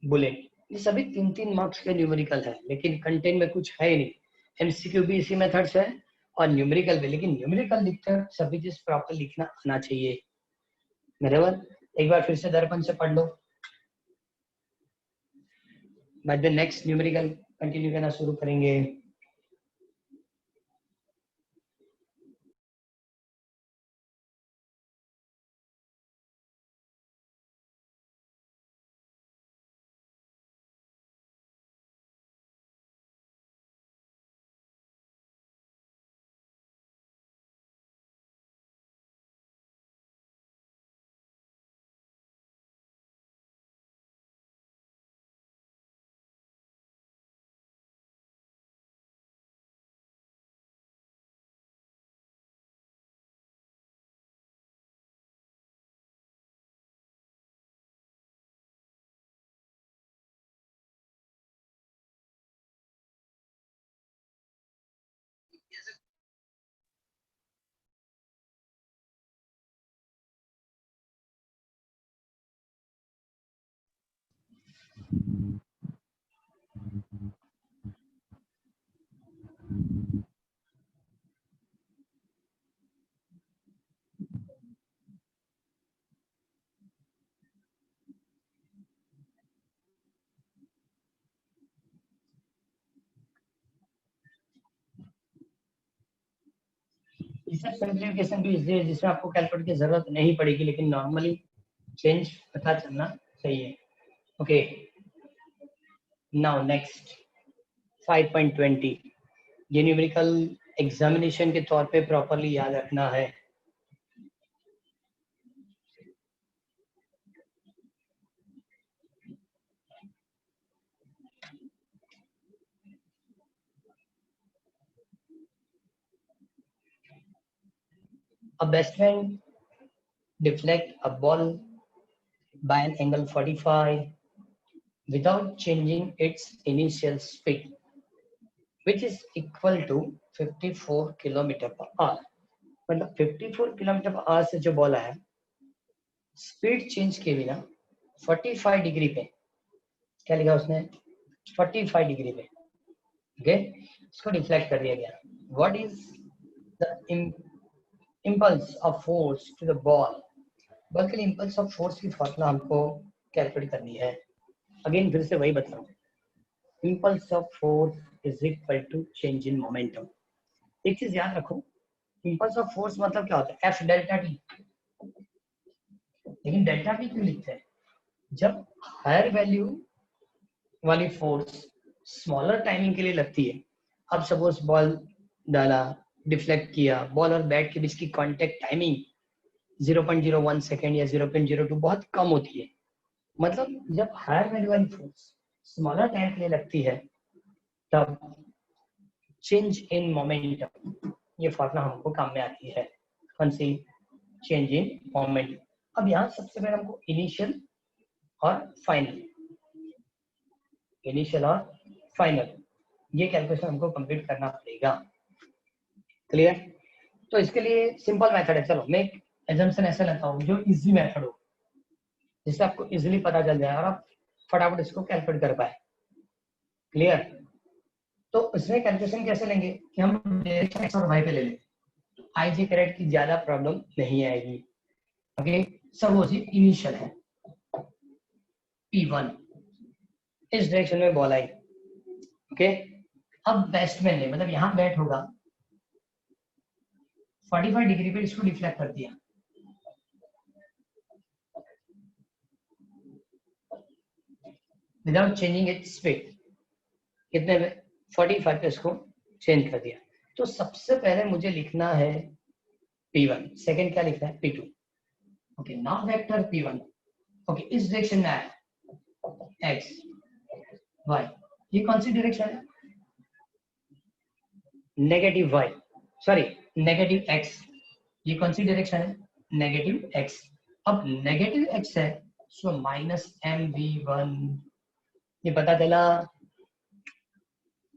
bullet. ये सभी 3-3 मार्क्स के न्यूमेरिकल है, लेकिन कंटेंट में कुछ है ही नहीं। एमसीक्यू भी इसी मेथड से है और न्यूमेरिकल भी, लेकिन न्यूमेरिकल लिखते हैं सभी चीज प्रॉपर लिखना आना चाहिए। बराबर? एक बार फिर से दर्पण से पढ़ लो, बाद में नेक्स्ट न्यूमेरिकल कंटिन्यू करना शुरू करेंगे। इसमें सिंप्लीफिकेशन भी इसलिए जिसमें आपको कैलकुलेट की जरूरत नहीं पड़ेगी, लेकिन नॉर्मली चेंज पता चलना चाहिए। Okay, now next 5.20। ये न्यूमेरिकल एग्जामिनेशन के तौर पे प्रॉपरली याद रखना है। A batsman deflect a ball by an angle 45 without changing its initial speed, which is equal to 54 kilometre per hour. मतलब 54 किलोमीटर पर आवर से जो बॉल आया, स्पीड चेंज किए बिना 45 डिग्री पे, क्या लिखा उसने? 45 डिग्री पे, ओके, इसको डिफ्लेक्ट कर दिया गया। What is the impulse of force to the ball? Ball के लिए impulse of force की फॉर्मूला हमको कैलकुलेट करनी है। अगेन फिर से वही बता रहा हूँ, impulse of force is equal to change in momentum। एक चीज याद रखो, impulse of force मतलब क्या होता है? F delta T. लेकिन डेल्टा टी क्यों लिखते हैं? जब हायर वैल्यू वाली फोर्स स्मॉलर टाइमिंग के लिए लगती है, अब सपोज बॉल डाला, डिफ्लेक्ट किया, बॉल और बैट के बीच की कांटेक्ट टाइमिंग 0.01 सेकेंड या 0.02 बहुत कम होती है। मतलब जब हायर वैल्यू वाली फोर्स स्मॉलर टाइम के लिए लगती है, तब चेंज इन मोमेंटम, ये फॉर्मूला हमको काम में आती है। कौन सी? Change in momentum. अब यहाँ सबसे पहले हमको इनिशियल और फाइनल, इनिशियल और फाइनल, ये कैलकुलेशन हमको कंप्लीट करना पड़ेगा। क्लियर? तो इसके लिए सिंपल मेथड है। चलो मैं एक एजम्पशन ऐसा लेता हूँ जो इजी मेथड हो, जिससे आपको इजीली पता चल जाए और आप फटाफट इसको कैलकुलेट कर पाए। क्लियर? तो इसमें कैलकुलेशन कैसे लेंगे कि हम डायरेक्शन एक्स और वाई पे ले लें, आईजी करेक्ट की ज्यादा प्रॉब्लम नहीं आएगी। ओके, सपोज इनिशियल है P1, इस डायरेक्शन में बॉल आई, ओके, अब वेस्ट में ले, मतलब यहाँ बैठ होगा 45 डिग्री पे, इसको डिफ्लेक्ट कर दिया, विदाउट चेंजिंग इट्स स्पीड, कितने में 45 पे इसको चेंज कर दिया। तो सबसे पहले मुझे लिखना है P1, सेकंड क्या लिखना है P2। Okay, now vector P1 okay इस डायरेक्शन में आया x y, ये कौन सी डायरेक्शन है, negative y, sorry negative x, ये कौन सी डायरेक्शन है, नेगेटिव x। अब नेगेटिव x है सो माइनस mv1, ये पता चला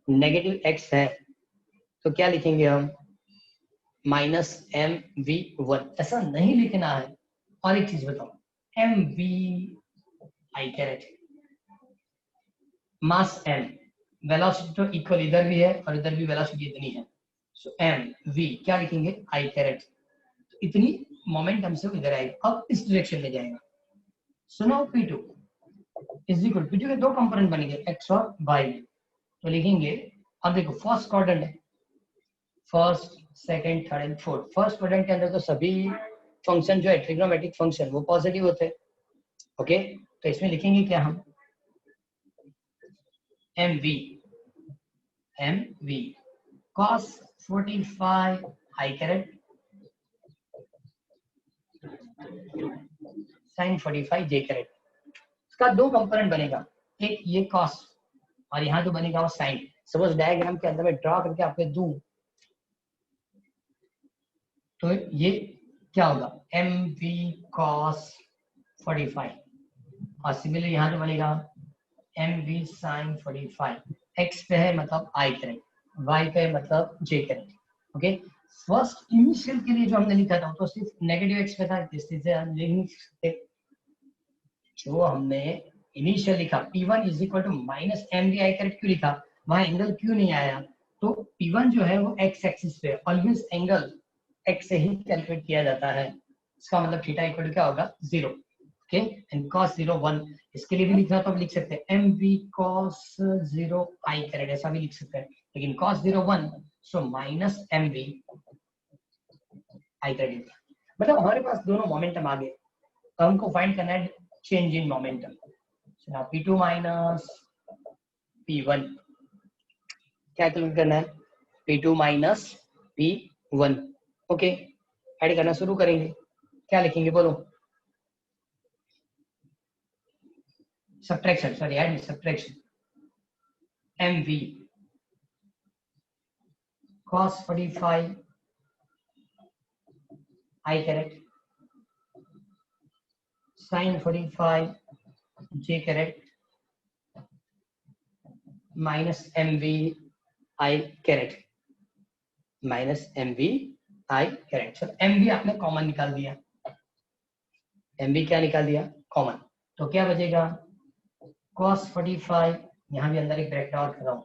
नेगेटिव x है तो क्या लिखेंगे हम, माइनस mv1, ऐसा नहीं लिखना है। और एक चीज बताओ, mv आई कैरेट, मास m, वेलोसिटी तो इक्वल इधर भी है और इधर भी वेलोसिटी इतनी है, सो m v क्या लिखेंगे आई कैरेट, तो इतनी मोमेंटम से इधर आएगा, अब इस डायरेक्शन में जाएगा। So now P2 is equal, P2 के दो कंपोनेंट बनेंगे x और y में, तो लिखेंगे, अब देखो फर्स्ट क्वाड्रेंट है, first second third and fourth, first quadrant के अंदर तो सभी फंक्शन जो है ट्रिग्नोमेट्रिक फंक्शन वो पॉजिटिव होते हैं। ओके, तो इसमें लिखेंगे क्या हम, mv cos 45 i caret sin 45 j caret. इसका दो कंपोनेंट बनेगा, एक ये cos और यहाँ जो बनेगा वो sin। सपोज डायग्राम के अंदर में ड्रॉ करके आपको दूं तो ये क्या होगा, mv cos 45, और सिमिलरली यहाँ जो बनेगा mv sin 45, x पे है मतलब i कैरेट, y पे है मतलब j caret. Okay, first initial के लिए जो हमने लिखा था तो सिर्फ नेगेटिव x पे था, इससे हम लिख नहीं सकते, जो हमने इनिशियल लिखा P1 is equal to minus mv i caret क्यों लिखा, वहां एंगल क्यों नहीं आया, तो P1 जो है वो x एक्सिस पे, ऑलवेज एंगल x से ही कैलकुलेट किया जाता है, इसका मतलब थीटा इक्वल टू क्या होगा 0। ओके, एंड cos 0 1, इसके लिए भी लिखना तो आप लिख सकते हैं mv cos 0 i कैरेट, ऐसा भी लिख सकते हैं, लेकिन cos 0 1 so minus mv i caret, मतलब हमारे पास दोनों मोमेंटम आ गए, तो हमको फाइंड करना है change in momentum. So now P2 minus P1 क्या कैलकुलेट करना है, P2 minus P1। Okay, add करना शुरू करेंगे, क्या लिखेंगे बोलो, subtraction, sorry, add subtraction, mv cos 45 i caret sin 45 j caret minus mv i caret minus mv i caret। so mv आपने कॉमन निकाल दिया, mv क्या निकाल दिया कॉमन, तो क्या बचेगा cos 45, यहां भी अंदर एक ब्रैकेट और कर रहा हूं,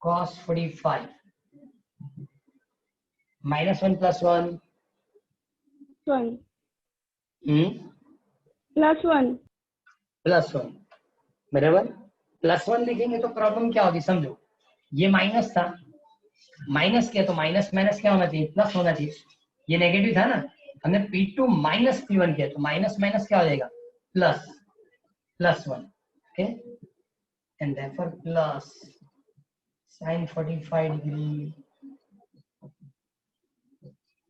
cos 45 minus 1 plus 1 1 plus 1 plus 1, बराबर प्लस 1 लिखेंगे तो प्रॉब्लम क्या होगी समझो, ये माइनस था, माइनस किया तो माइनस माइनस क्या होना चाहिए प्लस होना चाहिए, ये नेगेटिव था ना, हमने P2 माइनस P1 किया तो माइनस माइनस क्या हो जाएगा plus, plus 1। Okay, and therefore plus sin 45 degree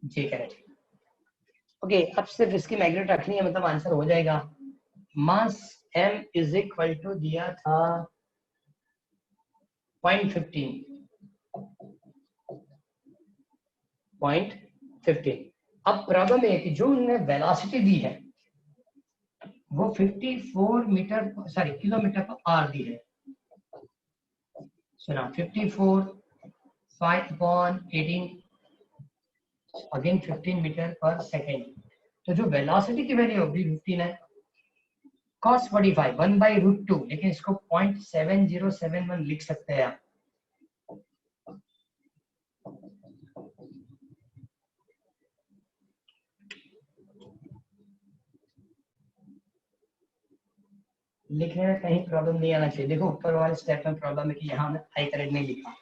j caret. Okay, अब सिर्फ इसकी मैग्नीट्यूड रखनी है, मतलब आंसर हो जाएगा, मास m इज इक्वल टू दिया था 0.15। अब प्रॉब्लम है कि जो उन्होंने वेलोसिटी दी है वो 54 मीटर सॉरी किलोमीटर पर आवर दी है, सुना 54 5/18 अगेन 15 मीटर पर सेकेंड, तो जो वेलोसिटी की वैल्यू होगी 15 है, cos 45 1/√2, लेकिन इसको 0.7071 लिख सकते हैं आप, लिखने में कहीं प्रॉब्लम नहीं आना चाहिए। देखो ऊपर वाले स्टेप में प्रॉब्लम है कि यहाँ हमने आई करेक्ट नहीं लिखा,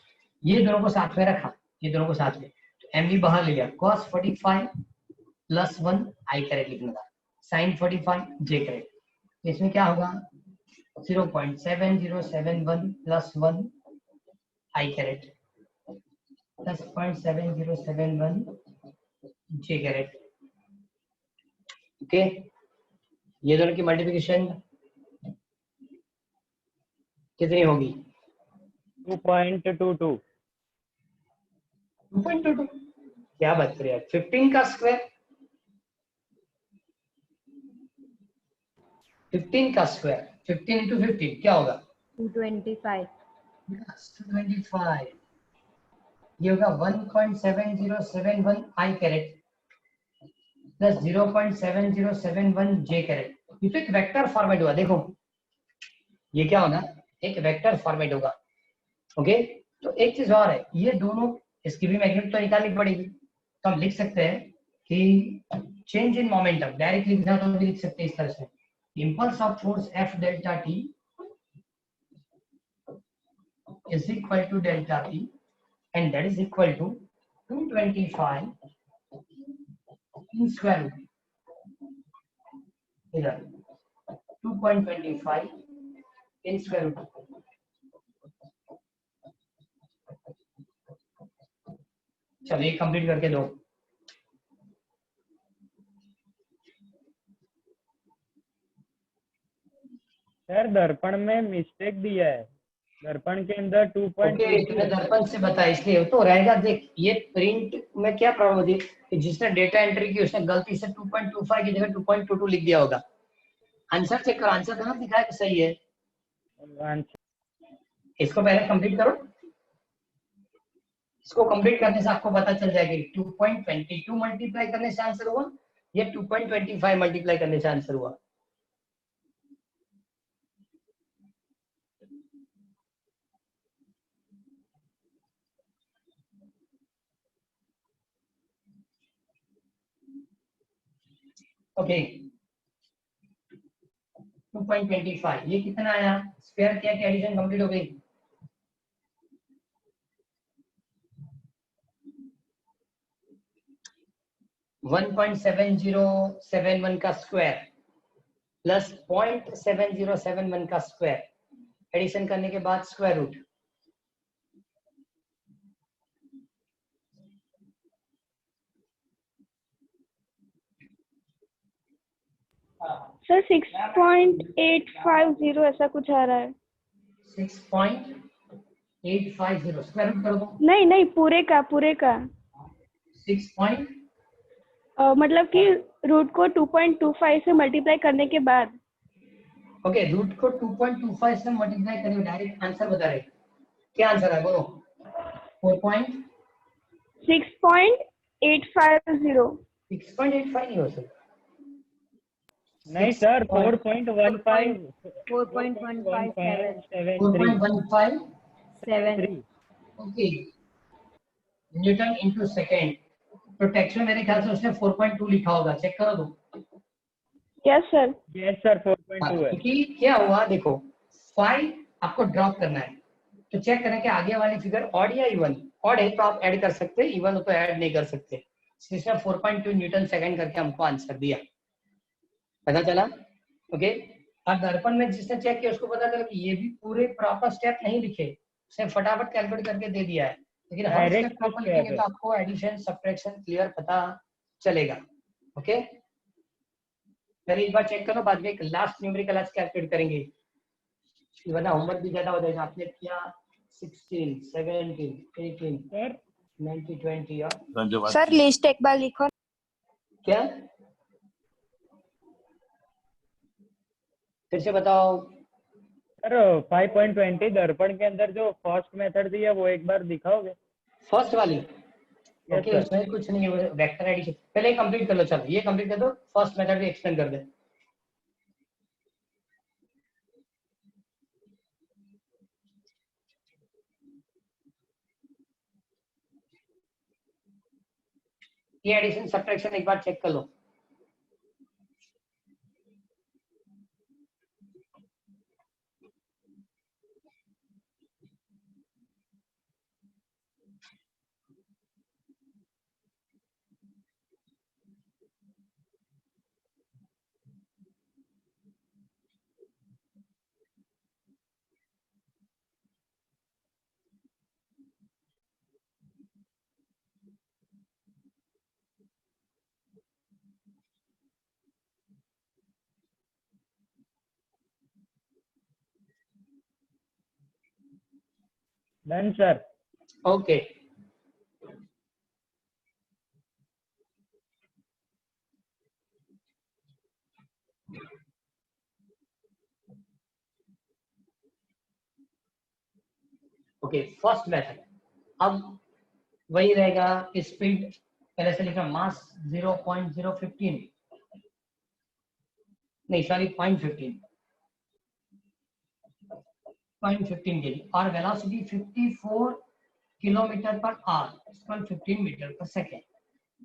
ये दोनों को साथ में रखा, ये दोनों को साथ में, तो एम बी बाहर लिया, cos 45 प्लस 1 आई करेक्ट लिखना था, sin 45 जे करेक्ट। इसमें क्या होगा 0.7071 प्लस 1 आई करेक्ट प्लस 0.7071 जे करेक्ट। ओके, ये दोनों की मल्टीप्लिकेशन कितनी होगी 2.22। 2.22, क्या बात करें यार, 15 का स्क्वायर, 15 का स्क्वायर, 15 इंटू 15 क्या होगा 225। 225, ये होगा 1.7071 आई कैरेट प्लस 0.7071 जे कैरेट। ये तो एक वेक्टर फॉर्मेट हुआ, देखो ये क्या होगा, एक वेक्टर फॉर्मेट होगा। ओके, तो एक चीज और है, ये दोनों, इसकी भी मैग्नीट्यूड तो निकालनी पड़ेगी, तो हम लिख सकते हैं कि चेंज इन मोमेंटम, डायरेक्ट लिखना तो भी लिख सकते हैं इस तरह से, impulse of force F delta T is equal to delta T and that is equal to 225 in square root, इधर 2.25 in square root। चलिए कंप्लीट करके दो। सर दर्पण में मिस्टेक दिया है, दर्पण के अंदर 2.22 ओके, तुम्हें दर्पण से बता, इसलिए तो रहेगा। देख ये प्रिंट में क्या प्रॉब्लम होती है कि जिसने डेटा एंट्री की उसने गलती से 2.25 की जगह 2.22 लिख दिया होगा। आंसर चेक करो, आंसर गलत दिखा है कि सही है, इसको पहले कंप्लीट करो। इसको कंप्लीट करने से आपको पता चल जाएगा कि 2.22 मल्टीप्लाई करने से आंसर हुआ या 2.25 मल्टीप्लाई करने से आंसर हुआ। ओके, 2.25 ये कितना आया, स्क्वायर किया कि एडिशन कंप्लीट हो गई। वन 1.7071 का स्क्वायर प्लस 0.7071 का स्क्वायर, एडिशन करने के बाद स्क्वायर रूट। सर 6.850 ऐसा कुछ आ रहा है। 6.850 स्क्वायर रूट कर दो। नहीं नहीं, पूरे का 6 मतलब कि रूट को 2.25 से मल्टीप्लाई करने के बाद। ओके, रूट को 2.25 से मल्टीप्लाई करिए, डायरेक्ट आंसर बता रहे, क्या आंसर है बोलो। 6.850। 6.85 नहीं हो सकता। नहीं sir 4.15 4.157 okay, Newton into second. तो टेक्स्ट में मेरे ख्याल से उसने 4.2 लिखा होगा, चेक करो तो। Yes sir. 4.2 है। क्योंकि क्या हुआ देखो, 5 आपको ड्रॉप करना है, तो चेक करें कि आगे वाली फिगर ऑड या इवन। ऑड है तो आप ऐड कर सकते हैं, इवन हो तो ऐड नहीं कर सकते। इसने 4.2 न्यूटन सेकंड करके हमको आंसर दिया, पता चला। ओके, अब दर्पण में जिसने चेक किया उसको पता चला कि ये भी पूरे प्रॉपर स्टेप नहीं लिखे, उसने फटाफट कैलकुलेट करके दे दिया है, लेकिन हर स्टेप डायरेक्ट प्रॉपर लिखेंगे तो आपको एडिशन सब्ट्रैक्शन क्लियर पता चलेगा। ओके, पहले एक बार चेक करो, बाद में एक लास्ट न्यूमेरिकल आज कैलकुलेट करेंगे, वरना होमवर्क भी ज्यादा हो जाएगा। आपने किया 16, 17, 18, सर 19, 20 और सर लिस्ट एक बार लिखो। क्या, फिर से बताओ। सर 5.20 दर्पण के अंदर जो फर्स्ट मेथड दिया वो एक बार दिखाओगे। फर्स्ट वाली Yes, ओके, sir. उसमें कुछ नहीं है, वेक्टर एडिशन पहले कंप्लीट कर लो। चलो ये कंप्लीट कर दो, फर्स्ट मेथड भी एक्सप्लेन कर दे। ये एडिशन सब्ट्रैक्शन एक बार चेक कर लो। Done sir. Okay okay first method अब वही रहेगा, स्पीड पहले से लिखा, मास 0.015 नहीं सॉरी 0.15 के और वेलोसिटी 54 किलोमीटर पर आवर 15 मीटर पर सेकेंड।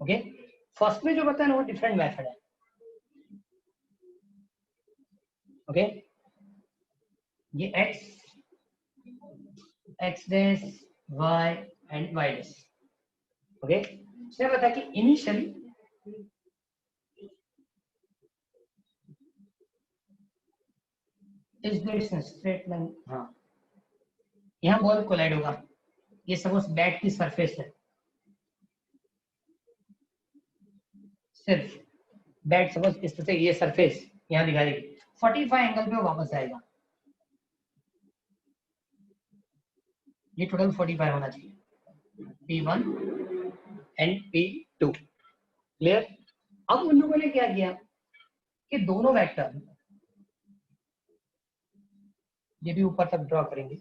ओके फर्स्ट में जो बताया ना वो डिफरेंट मेथड है। ओके ये x dash y and y dash. Okay इसने बताया कि इनिशियली इस डायरेक्शन स्ट्रेट लाइन, हाँ यहाँ बॉल कोलाइड होगा। ये सपोज बैट की सरफेस है, सिर्फ बैट सपोज इस तरह से, ये सरफेस यहाँ दिखा देगी 45 एंगल पे वापस आएगा। ये टोटल 45 होना चाहिए, P1 एंड P2 क्लियर। अब उन लोगों ने क्या किया कि दोनों वेक्टर ये भी ऊपर तक ड्रॉ करेंगे,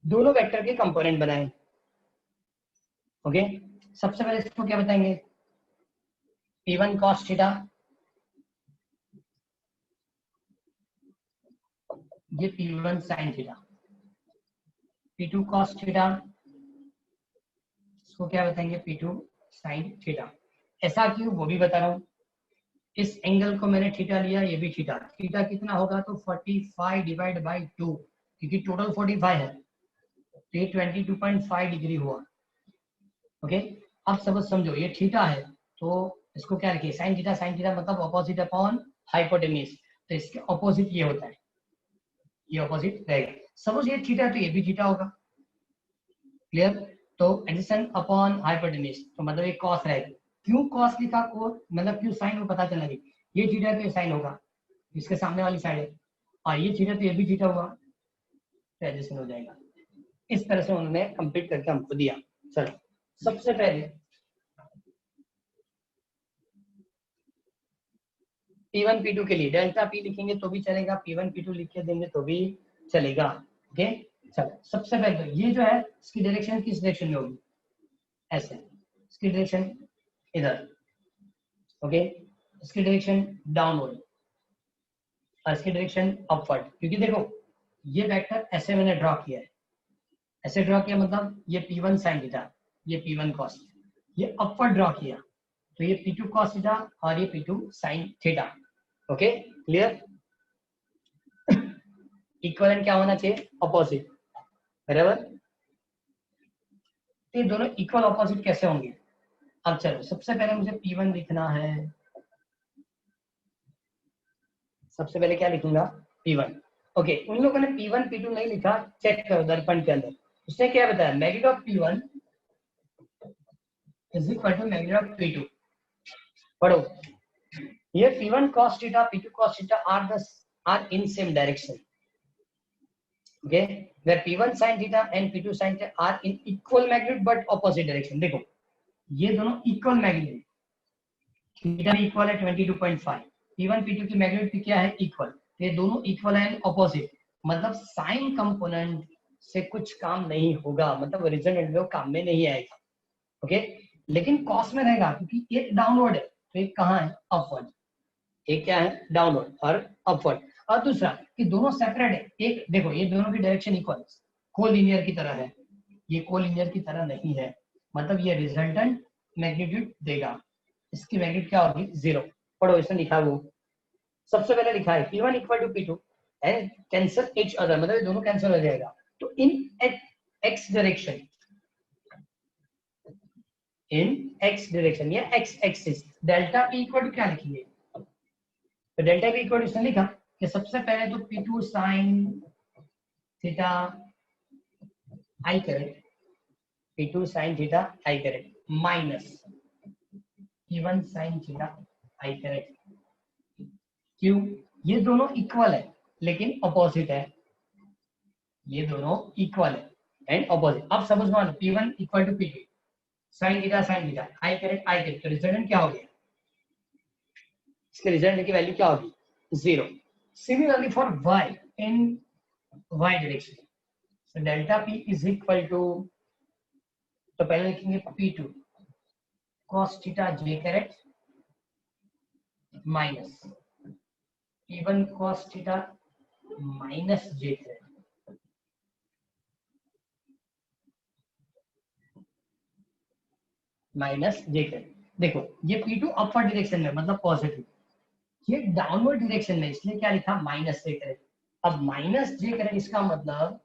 दोनों वेक्टर के कंपोनेंट बनाए। ओके सबसे पहले इसको क्या बताएंगे, P1 cos थीटा, ये P1 sin theta, P2 cos theta, इसको क्या बताएंगे P2 sin थीटा। ऐसा क्यों वो भी बता रहा हूं। इस एंगल को मैंने थीटा लिया, ये भी थीटा, थीटा कितना होगा तो 45 डिवाइड बाई 2, क्योंकि टोटल 45 है तो ये 22.5 डिग्री हुआ। ओके अब सब समझो, ये थीटा है तो इसको क्या लिखिए साइन थीटा मतलब ऑपोजिट अपॉन हाइपोटेन्यूज, तो इसके ऑपोजिट ये होता है, ये ऑपोजिट रहेगा। सपोज ये थीटा है तो ये भी थीटा होगा, क्लियर। तो एडिशन अपॉन हाइपोटेन्यूज तो मतलब ये कॉस रहेगा। क्यों कॉस लिखा को मतलब क्यों साइन वो पता चलना चाहिए, ये थीटा तो ये साइन होगा, इसके सामने वाली साइड है, और ये थीटा तो ये भी थीटा हुआ तो एडिशन हो जाएगा। इस तरह से उन्होंने कंप्लीट करके हमको दिया। चलो सबसे पहले P1 P2 के लिए डेल्टा P लिखेंगे तो भी चलेगा, P1 P2 लिख के देंगे तो भी चलेगा। ओके चलो सबसे पहले ये जो है इसकी डायरेक्शन किस डायरेक्शन में होगी, ऐसे, इसकी डायरेक्शन इधर। ओके इसकी डायरेक्शन डाउनवर्ड और इसकी डायरेक्शन अपवर्ड, क्योंकि देखो ये वेक्टर ऐसे मैंने ड्रॉ किया है, ऐसे ड्रॉ किया मतलब ये P1 sin थीटा, ये P1 cos, ये अपवर्ड ड्रॉ किया तो ये P2 cos थीटा और ये P2 sin theta. Okay clear. Equivalent क्या होना चाहिए, अपोजिट, बराबर। ये दोनों इक्वल अपोजिट कैसे होंगे। अब चलो सबसे पहले मुझे P1 लिखना है, सबसे पहले क्या लिखूंगा P1। ओके उन लोगों ने P1 P2 नहीं लिखा, चेक करो दर्पण के अंदर, उसने क्या बताया magnitude of P1 is equal to magnitude of P2। पढ़ो, ये P1 cos theta P2 cos theta are in same direction, okay, where P1 sin theta and P2 sin theta are in equal magnitude but opposite direction। देखो ये दोनों इक्वल मैग्नीट्यूड, थीटा भी इक्वल है 22.5, P1 P2 की मैग्नीट्यूड क्या है इक्वल, ये दोनों इक्वल है ऑपोजिट, मतलब साइन कंपोनेंट से कुछ काम नहीं होगा, मतलब रिजल्टेंट में काम में नहीं आएगा। ओके लेकिन कॉस में रहेगा क्योंकि ये डाउनवर्ड है तो ये कहाँ है अपवर्ड, एक क्या है डाउनवर्ड और अपवर्ड। और दूसरा कि दोनों सेपरेट है, एक देखो ये दोनों की डायरेक्शन इक्वल कोलिनियर की तरह है, ये कोलिनियर की तरह नहीं है, मतलब ये रिजल्टेंट मैग्नीट्यूड देगा, इसकी मैग्नीट्यूड क्या होगी 0। पढ़ो इसमें लिखा वो सबसे पहले लिखा है P1 equal to P2 and cancel each other, मतलब ये दोनों कैंसिल हो जाएगा। तो in x direction, in x direction या x axis delta P equal to क्या लिखेंगे, तो डेल्टा P इक्वल टू इसने लिखा कि सबसे पहले तो P2 sin theta I correct, P2 sin theta I correct minus P1 sin theta I correct. क्यों? ये दोनों इक्वल है लेकिन अपोजिट है, ये दोनों इक्वल है एंड अपोजिट। अब सपोज मान लो P1 equal to P2 sin theta I correct, तो रिजल्टेंट क्या हो गया? इसके रिजल्टेंट की वैल्यू क्या होगी? 0। Similarly for y in y direction, so delta p is equal to, तो पहले लिखेंगे P2 cos theta j correct minus P1 cos theta minus j correct. Minus j correct. देखो ये P2 अपवर्ड डायरेक्शन में मतलब पॉजिटिव, ये डाउनवर्ड डायरेक्शन में, इसलिए क्या लिखा? Minus j correct. अब माइनस j करेक्ट इसका मतलब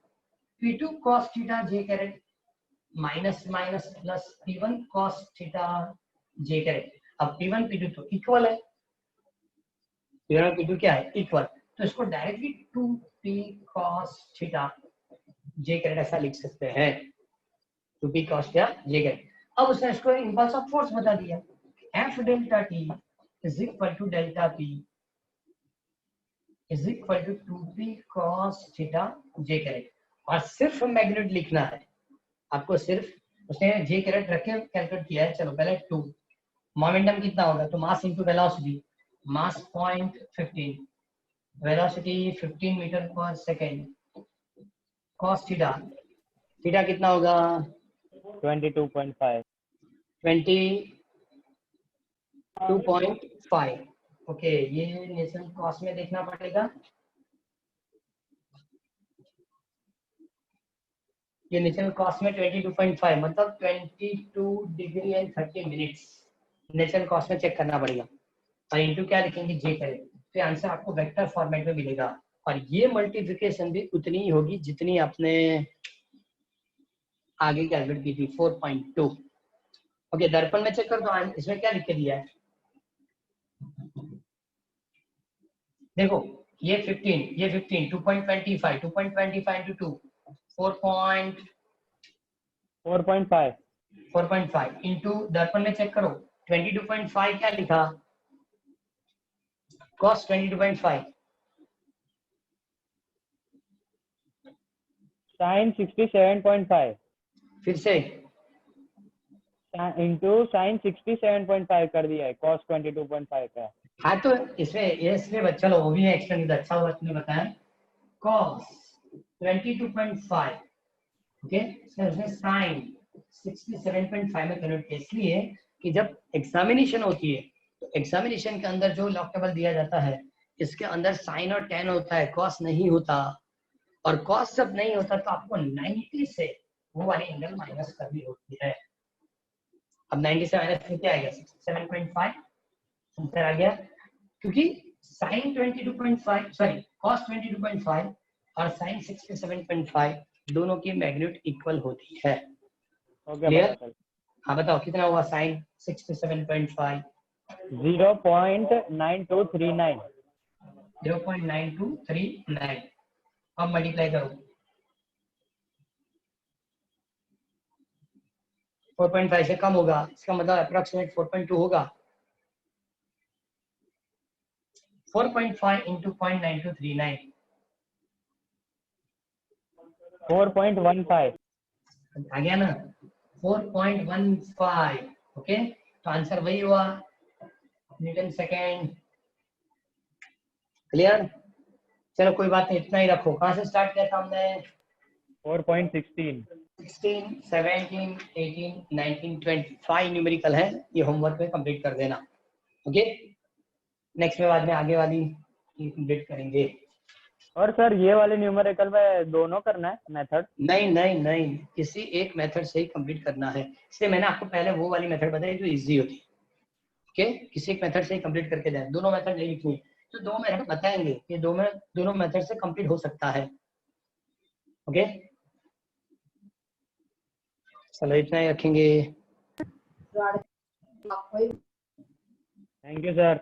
P2 cos theta j correct minus minus plus P1 cos theta j correct. अब P1 P2 तो इक्वल है, P1 और P2 क्या है? इक्वल, तो इसको directly 2p cos theta j correct ऐसा लिख सकते हैं, 2p cos theta j correct. अब उसने इसको इम्पल्स ऑफ फोर्स बता दिया, F delta t is equal to delta p is equal to 2p cos theta j correct. और सिर्फ मैग्नीट्यूड लिखना है आपको, सिर्फ उसने j करेक्ट रख के कैलकुलेट किया है। चलो पहले 2, मोमेंटम कितना होगा? तो मास इनटू वेलोसिटी, मास 0.15, वेलोसिटी 15 मीटर पर सेकेंड, cos थीटा, थीटा कितना होगा? 22.5। 22.5। ओके, ये नेचुरल कॉस्ट में देखना पड़ेगा, ये नेचुरल कॉस्ट में 22.5 मतलब 22 degree and 30 minutes natural cost में चेक करना पड़ेगा। और इंटू क्या लिखेंगे? जे करें, तो आंसर आपको वेक्टर फॉर्मेट में मिलेगा। और ये मल्टीप्लिकेशन भी उतनी ही होगी जितनी आपने आगे कैलकुलेट की थी, 4.2। ओके, दर्पण में चेक कर दो, इसमें क्या लिख के दिया है? देखो ये 15, ये 15, 2.25, 2.25 into 2, 4.5 4.5 into दर्पण में चेक करो, 22.5 क्या लिखा? cos 22.5 sin 67.5 फिर से इंटू sin 67.5 कर दिया है cos 22.5 का। हाँ, तो इसमें चलो वो भी है एक्सप्लेन, अच्छा हुआ तुमने बताया। cos 22.5 ओके, उसने sin 67.5 में कन्वर्ट किया, इसलिए कि जब एग्जामिनेशन होती है तो एग्जामिनेशन के अंदर जो लॉग टेबल दिया जाता है इसके अंदर साइन और टेन होता है, cos नहीं होता। और cos जब नहीं होता तो आपको 90 से वो वाली एंगल माइनस करनी होती है। अब 90 से माइनस क्या आएगा? 67.5 आंसर आ गया, क्योंकि sin 22.5 सॉरी cos 22.5 और sin 67.5 दोनों की मैग्नीट्यूड इक्वल होती है। क्लियर? हाँ बताओ कितना हुआ sin 67.5? 0.9239। 0.9239। अब मल्टीप्लाई करो, 4.5 से कम होगा, इसका मतलब अप्रोक्सीमेट 4.2 होगा। 4.5 into 0.9239 4.15 आ गया ना? 4.15 ओके, तो आंसर वही हुआ, न्यूटन सेकेंड। क्लियर? चलो कोई बात नहीं, इतना ही रखो। कहाँ से स्टार्ट किया था हमने? 4.16 16, 17, 18, 19, 20 5 न्यूमेरिकल है, ये होमवर्क में कंप्लीट कर देना। ओके, नेक्स्ट में बाद में आगे वाली कंप्लीट करेंगे। और सर ये वाले न्यूमेरिकल में दोनों करना है मेथड? नहीं नहीं नहीं, किसी एक मेथड से ही कंप्लीट करना है, इसलिए मैंने आपको पहले वो वाली मेथड बताई जो इजी होती है। ओके, किसी एक मेथड से ही कंप्लीट करके जाए, दोनों मेथड नहीं लिखनी, तो दो मेथड बताएंगे, ये दोनों मेथड से कंप्लीट हो सकता है। ओके, चलो इतना ही रखेंगे। Thank you sir.